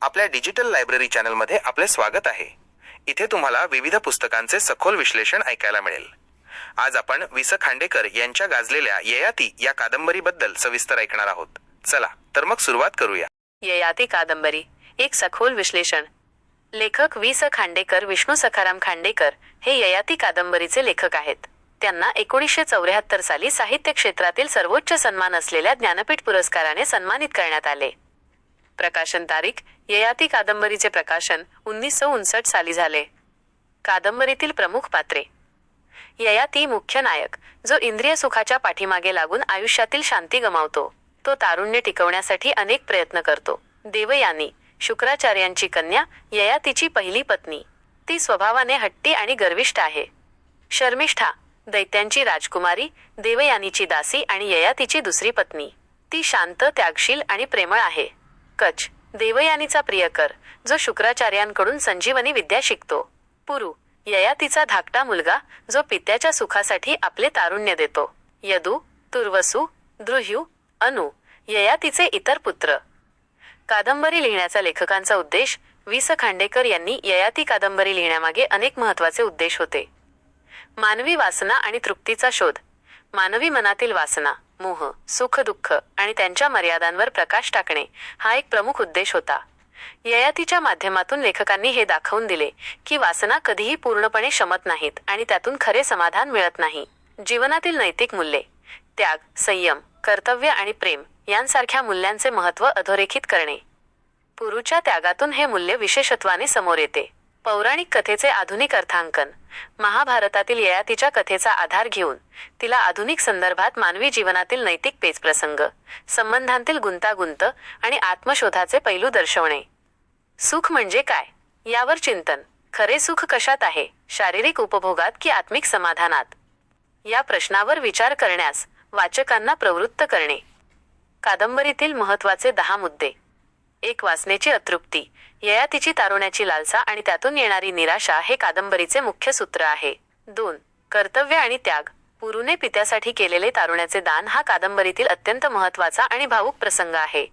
आपल्या digital library चॅनलमध्ये आपले स्वागत आहे। इथे तुम्हाला विविध पुस्तकांचे सखोल विश्लेषण ऐकायला मिळेल। आज आपण वि स खांडेकर यांच्या गाजलेल्या ययाती या कादंबरीबद्दल सविस्तर ऐकणार आहोत। चला तर मग सुरुवात करूया। ययाती कादंबरी एक सखोल विश्लेषण। लेखक वि स खांडेकर विष्णू सखाराम खांडेकर हे ययाती कादंबरीचे लेखक आहेत। त्यांना 1974 साली साहित्य क्षेत्रातील सर्वोच्च सन्मान असलेल्या ज्ञानपीठ पुरस्काराने सन्मानित करण्यात आले। प्रकाशन तारीख ययाती कादंबरीचे प्रकाशन 1959 साली झाले। कादंबरीतील प्रमुख पात्रे। ययाती मुख्य नायक, जो इंद्रिय सुखाच्या पाठीमागे लागून आयुष्यातील शांती गमावतो। तो तारुण्य टिकवण्यासाठी अनेक प्रयत्न करतो। देवयानी, शुक्राचार्यांची कन्या, ययातीची पहिली पत्नी। ती स्वभावाने हट्टी आणि गर्विष्ठ आहे। शर्मिष्ठा, दैत्यांची राजकुमारी, देवयानीची दासी आणि ययातीची दुसरी पत्नी। ती शांत, त्यागशील आणि प्रेमळ आहे। कच, देवयानीचा प्रियकर, जो शुक्राचार्यांकडून संजीवनी विद्या शिकतो। पुरु, ययातीचा धाकटा मुलगा, जो पित्याच्या सुखासाठी आपले तारुण्य देतो। यदू, तुर्वसू, द्रुह्यू, अनु, ययातीचे इतर पुत्र। कादंबरी लिहिण्याचा लेखकांचा उद्देश। वि स खांडेकर यांनी ययाती कादंबरी लिहिण्यामागे अनेक महत्त्वाचे उद्देश होते। मानवी वासना आणि तृप्तीचा शोध। मानवी मनातील वासना, मोह, सुख, दुःख आणि त्यांच्या मर्यादांवर प्रकाश टाकणे हा एक प्रमुख उद्देश होता। ययातीच्या माध्यमातून लेखकांनी हे दाखवून दिले की वासना कधीही पूर्णपणे शमत नाहीत आणि त्यातून खरे समाधान मिळत नाही। जीवनातील नैतिक मूल्ये, त्याग, संयम, कर्तव्य आणि प्रेम यांसारख्या मूल्यांचे महत्त्व अधोरेखित करणे। पुरुच्या त्यागातून हे मूल्य विशेषत्वाने समोर येते। पौराणिक कथेचे आधुनिक अर्थांकन। महाभारतातील ययातीच्या कथेचा आधार घेऊन तिला आधुनिक संदर्भात मानवी जीवनातील नैतिक पेचप्रसंग, संबंधांतील गुंतागुंत आणि आत्मशोधाचे पैलू दर्शवणे। सुख म्हणजे काय यावर चिंतन। खरे सुख कशात आहे, शारीरिक उपभोगात की आत्मिक समाधानात? या प्रश्नावर विचार करण्यास वाचकांना प्रवृत्त करणे। कादंबरीतील महत्त्वाचे 10 मुद्दे। 1. वासनेची अतृप्ती, ययातीची तारुण्याची लालसा आणि त्यातून येणारी निराशा हे कादंबरीचे मुख्य सूत्र आहे। 2. कर्तव्य आणि त्याग, पुरुने पित्यासाठी केलेले तारुण्याचे दान हा कादंबरीतील अत्यंत महत्त्वाचा आणि भावुक प्रसंग आहे।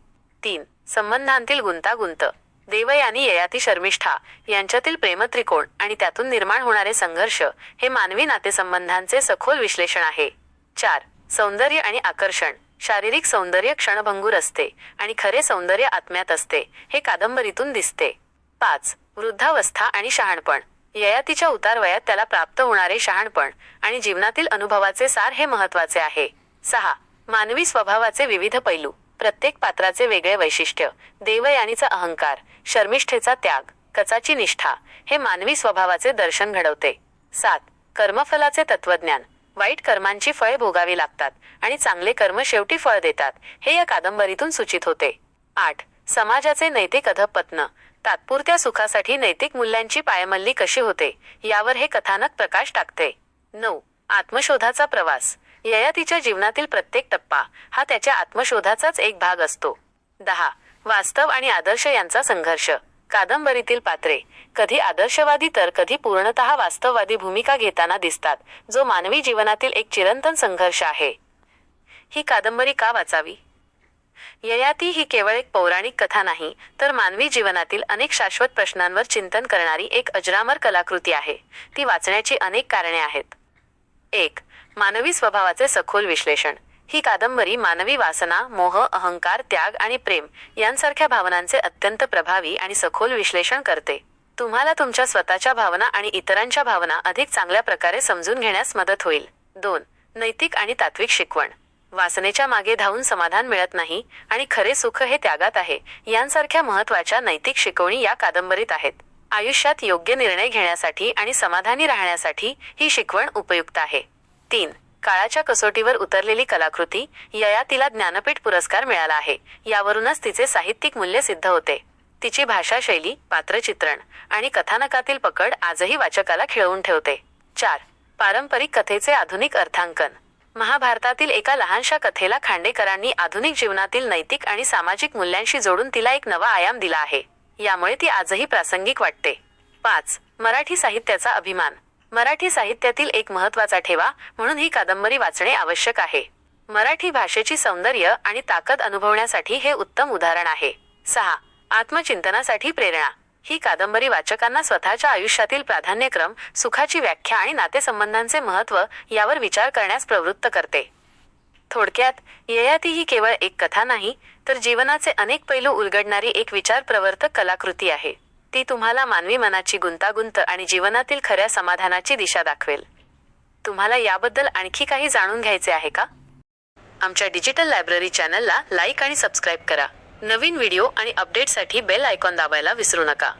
3. संबंधांतील गुंतागुंत, देवयानी, ययाती, शर्मिष्ठा यांच्यातील प्रेमत्रिकोण आणि त्यातून निर्माण होणारे संघर्ष हे मानवी नातेसंबंधांचे सखोल विश्लेषण आहे। 4. सौंदर्य आणि आकर्षण, शारीरिक सौंदर्य क्षणभंगूर असते आणि खरे सौंदर्य आत्म्यात असते हे कादंबरीतून दिसते। 5. वृद्धावस्था आणि शहाणपण, ययातीच्या उतारवयात त्याला प्राप्त होणारे शहाणपण आणि जीवनातील अनुभवाचे सार हे महत्त्वाचे आहे। 6. मानवी स्वभावाचे विविध पैलू, प्रत्येक पात्राचे वेगळे वैशिष्ट्य, देवयानीचा अहंकार, शर्मिष्ठेचा त्याग, कचाची निष्ठा हे मानवी स्वभावाचे दर्शन घडवते। 7. कर्मफलाचे तत्वज्ञान, वाईट कर्मांची फळे भोगावी लागतात आणि चांगले कर्म शेवटी फळ देतात हे या कादंबरीतून सूचित होते। 8. समाजाचे नैतिक अधःपतन, तात्पुरत्या सुखासाठी नैतिक मूल्यांची पायमल्ली कशी होते यावर हे कथानक प्रकाश टाकते। 9. आत्मशोधाचा प्रवास, ययातीच्या जीवनातील प्रत्येक टप्पा हा त्याच्या आत्मशोधाचाच एक भाग असतो। 10. वास्तव आणि आदर्श यांचा संघर्ष, कादंबरीतील पात्रे कधी आदर्शवादी तर कधी पूर्णतः वास्तववादी भूमिका घेताना दिसतात, जो मानवी जीवनातील एक चिरंतन संघर्ष आहे। ही कादंबरी का वाचावी? ययाती ही केवळ एक पौराणिक कथा नाही, तर मानवी जीवनातील अनेक शाश्वत प्रश्नांवर चिंतन करणारी एक अजरामर कलाकृती आहे। ती वाचण्याची अनेक कारणे आहेत। 1. मानवी स्वभावाचे सखोल विश्लेषण, ही कादंबरी मानवी वासना, मोह, अहंकार, त्याग आणि प्रेम यांसारख्या भावनांचे अत्यंत प्रभावी आणि सखोल विश्लेषण करते। तुम्हाला तुमच्या स्वतःच्या भावना आणि इतरांच्या भावना अधिक चांगल्या प्रकारे समजून घेण्यास मदत होईल। 2. नैतिक आणि तात्विक शिकवण, वासनेच्या मागे धावून समाधान मिळत नाही आणि खरे सुख हे त्यागात आहे यांसारख्या महत्त्वाच्या नैतिक शिकवणी या कादंबरीत आहेत। आयुष्यात योग्य निर्णय घेण्यासाठी आणि समाधानी राहण्यासाठी ही शिकवण उपयुक्त आहे। 3. काळाच्या कसोटीवर उतरलेली कलाकृती, ययातीला ज्ञानपीठ पुरस्कार मिळाला आहे, यावरूनच तिचे साहित्यिक मूल्य सिद्ध होते। तिची भाषाशैली, पात्रचित्रण आणि कथानकातील पकड आजही वाचकाला खिळवून ठेवते। 4. पारंपरिक कथेचे आधुनिक अर्थांकन, महाभारतातील एका लहानशा कथेला खांडेकरांनी आधुनिक जीवनातील नैतिक आणि सामाजिक मूल्यांशी जोडून तिला एक नवा आयाम दिला आहे, यामुळे ती आजही प्रासंगिक वाटते। 5. मराठी साहित्याचा अभिमान, मराठी साहित्यातील एक महत्त्वाचा ठेवा म्हणून ही कादंबरी वाचणे आवश्यक आहे। मराठी भाषेची सौंदर्य आणि ताकद अनुभवण्यासाठी हे उत्तम उदाहरण आहे। 6. आत्मचिंतनासाठी प्रेरणा. ही कादंबरी वाचकांना स्वतःच्या आयुष्यातील प्राधान्यक्रम, सुखाची व्याख्या आणि नातेसंबंधांचे महत्त्व यावर विचार करण्यास प्रवृत्त करते. थोडक्यात, ययाती ही केवळ एक कथा नाही, तर जीवनाचे अनेक पैलू उलगडणारी एक विचारप्रवर्तक कलाकृती आहे. ती तुम्हाला मानवी मनाची गुंतागुंत आणि जीवनातील खऱ्या समाधानाची दिशा दाखवेल. तुम्हाला याबद्दल आणखी काही जाणून घ्यायचे आहे का? आमच्या डिजिटल लायब्ररी चॅनलला लाईक आणि सबस्क्राईब करा. नवीन व्हिडिओ आणि अपडेटसाठी बेल आयकॉन दाबायला विसरू नका.